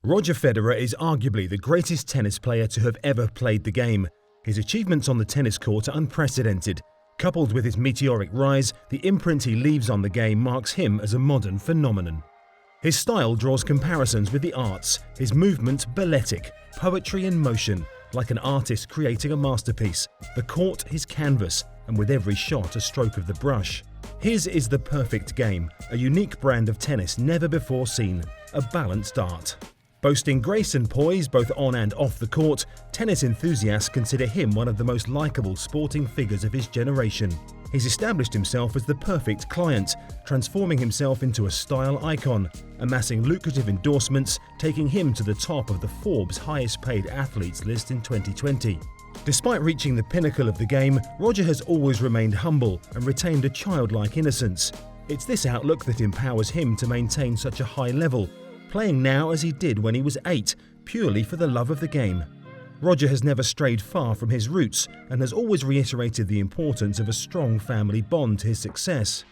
Roger Federer is arguably the greatest tennis player to have ever played the game. His achievements on the tennis court are unprecedented. Coupled with his meteoric rise, the imprint he leaves on the game marks him as a modern phenomenon. His style draws comparisons with the arts, his movement balletic, poetry in motion, like an artist creating a masterpiece, the court his canvas, and with every shot a stroke of the brush. His is the perfect game, a unique brand of tennis never before seen, a balanced art. Boasting grace and poise both on and off the court, tennis enthusiasts consider him one of the most likeable sporting figures of his generation. He's established himself as the perfect client, transforming himself into a style icon, amassing lucrative endorsements, taking him to the top of the Forbes highest paid athletes list in 2020. Despite reaching the pinnacle of the game, Roger has always remained humble and retained a childlike innocence. It's this outlook that empowers him to maintain such a high level, playing now as he did when he was 8, purely for the love of the game. Roger has never strayed far from his roots and has always reiterated the importance of a strong family bond to his success.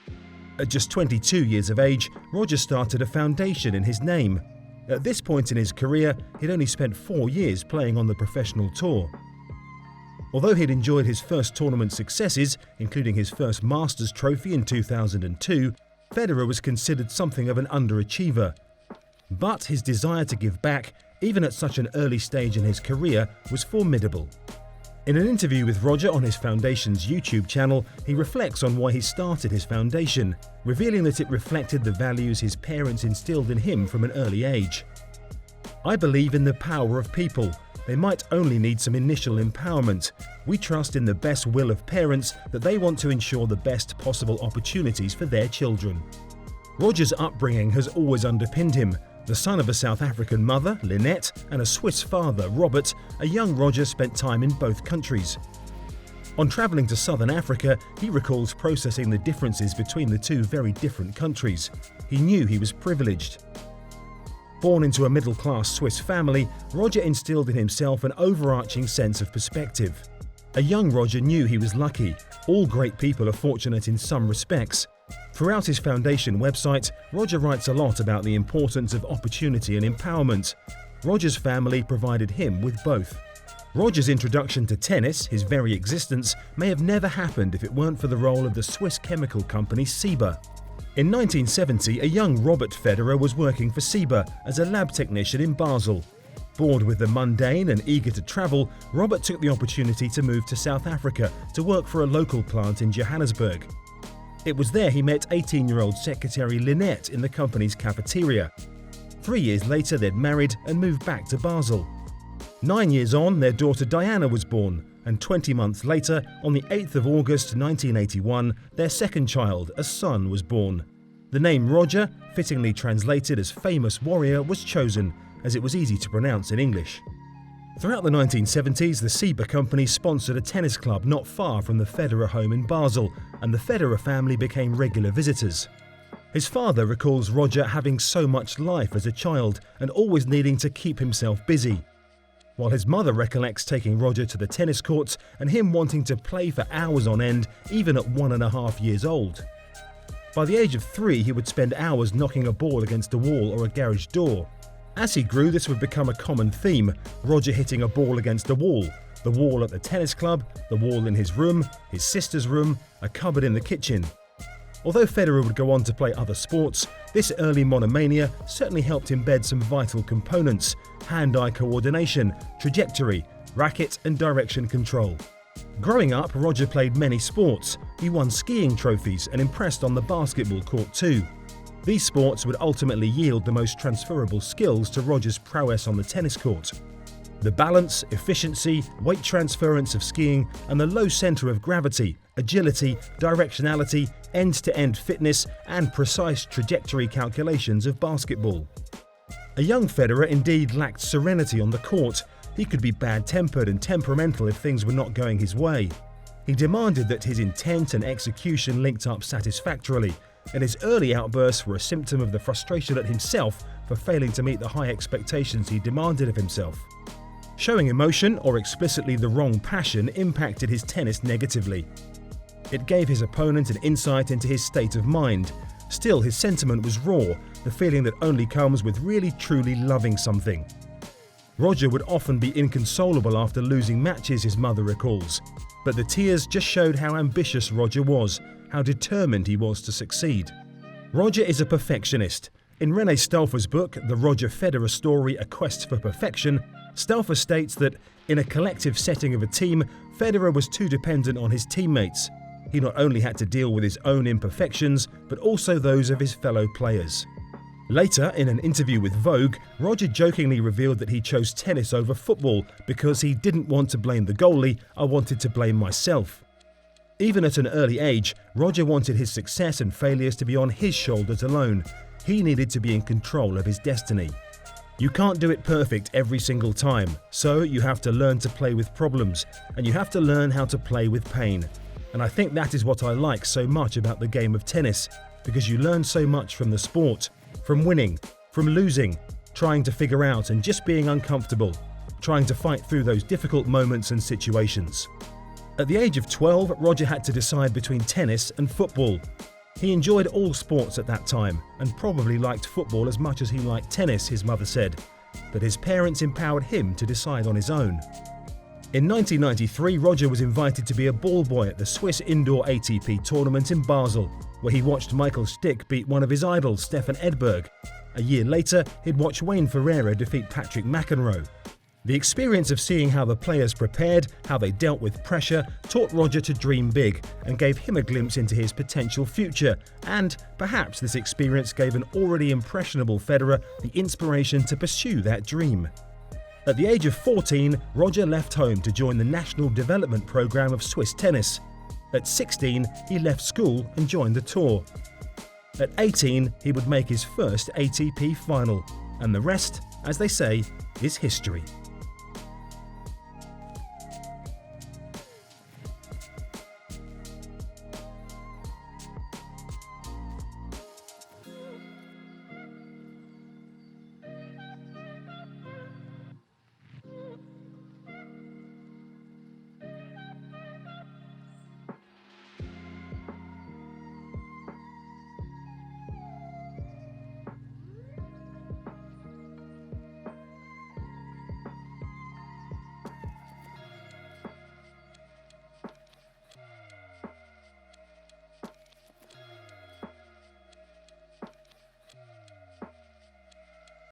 At just 22 years of age, Roger started a foundation in his name. At this point in his career, he'd only spent 4 years playing on the professional tour. Although he'd enjoyed his first tournament successes, including his first Masters trophy in 2002, Federer was considered something of an underachiever. But his desire to give back, even at such an early stage in his career, was formidable. In an interview with Roger on his foundation's YouTube channel, he reflects on why he started his foundation, revealing that it reflected the values his parents instilled in him from an early age. "I believe in the power of people. They might only need some initial empowerment. We trust in the best will of parents that they want to ensure the best possible opportunities for their children." Roger's upbringing has always underpinned him. The son of a South African mother, Lynette, and a Swiss father, Robert, a young Roger spent time in both countries. On travelling to southern Africa, he recalls processing the differences between the two very different countries. He knew he was privileged. Born into a middle-class Swiss family, Roger instilled in himself an overarching sense of perspective. A young Roger knew he was lucky. All great people are fortunate in some respects. Throughout his foundation website, Roger writes a lot about the importance of opportunity and empowerment. Roger's family provided him with both. Roger's introduction to tennis, his very existence, may have never happened if it weren't for the role of the Swiss chemical company Ciba. In 1970, a young Robert Federer was working for Ciba as a lab technician in Basel. Bored with the mundane and eager to travel, Robert took the opportunity to move to South Africa to work for a local plant in Johannesburg. It was there he met 18-year-old secretary Lynette in the company's cafeteria. 3 years later, they'd married and moved back to Basel. 9 years on, their daughter Diana was born, and 20 months later, on the 8th of August 1981, their second child, a son, was born. The name Roger, fittingly translated as famous warrior, was chosen, as it was easy to pronounce in English. Throughout the 1970s, the Ciba company sponsored a tennis club not far from the Federer home in Basel, and the Federer family became regular visitors. His father recalls Roger having so much life as a child and always needing to keep himself busy, while his mother recollects taking Roger to the tennis courts and him wanting to play for hours on end, even at 1.5 years old. By the age of 3, he would spend hours knocking a ball against a wall or a garage door. As he grew, this would become a common theme, Roger hitting a ball against a wall, the wall at the tennis club, the wall in his room, his sister's room, a cupboard in the kitchen. Although Federer would go on to play other sports, this early monomania certainly helped embed some vital components: hand-eye coordination, trajectory, racket and direction control. Growing up, Roger played many sports. He won skiing trophies and impressed on the basketball court too. These sports would ultimately yield the most transferable skills to Roger's prowess on the tennis court. The balance, efficiency, weight transference of skiing, and the low centre of gravity, agility, directionality, end-to-end fitness, and precise trajectory calculations of basketball. A young Federer indeed lacked serenity on the court. He could be bad-tempered and temperamental if things were not going his way. He demanded that his intent and execution linked up satisfactorily, and his early outbursts were a symptom of the frustration at himself for failing to meet the high expectations he demanded of himself. Showing emotion or explicitly the wrong passion impacted his tennis negatively. It gave his opponent an insight into his state of mind. Still, his sentiment was raw, the feeling that only comes with really truly loving something. Roger would often be inconsolable after losing matches, his mother recalls, but the tears just showed how ambitious Roger was, how determined he was to succeed. Roger is a perfectionist. In Renee Stauffer's book, The Roger Federer Story: A Quest for Perfection, Stauffer states that, in a collective setting of a team, Federer was too dependent on his teammates. He not only had to deal with his own imperfections, but also those of his fellow players. Later, in an interview with Vogue, Roger jokingly revealed that he chose tennis over football because he didn't want to blame the goalie, I wanted to blame myself. Even at an early age, Roger wanted his success and failures to be on his shoulders alone. He needed to be in control of his destiny. You can't do it perfect every single time, so you have to learn to play with problems, and you have to learn how to play with pain. And I think that is what I like so much about the game of tennis, because you learn so much from the sport, from winning, from losing, trying to figure out and just being uncomfortable, trying to fight through those difficult moments and situations. At the age of 12, Roger had to decide between tennis and football. He enjoyed all sports at that time and probably liked football as much as he liked tennis, his mother said, but his parents empowered him to decide on his own. In 1993, Roger was invited to be a ball boy at the Swiss Indoor ATP tournament in Basel, where he watched Michael Stick beat one of his idols, Stefan Edberg. A year later, he'd watch Wayne Ferreira defeat Patrick McEnroe. The experience of seeing how the players prepared, how they dealt with pressure, taught Roger to dream big and gave him a glimpse into his potential future. And perhaps this experience gave an already impressionable Federer the inspiration to pursue that dream. At the age of 14, Roger left home to join the National Development Programme of Swiss Tennis. At 16, he left school and joined the tour. At 18, he would make his first ATP final. And the rest, as they say, is history.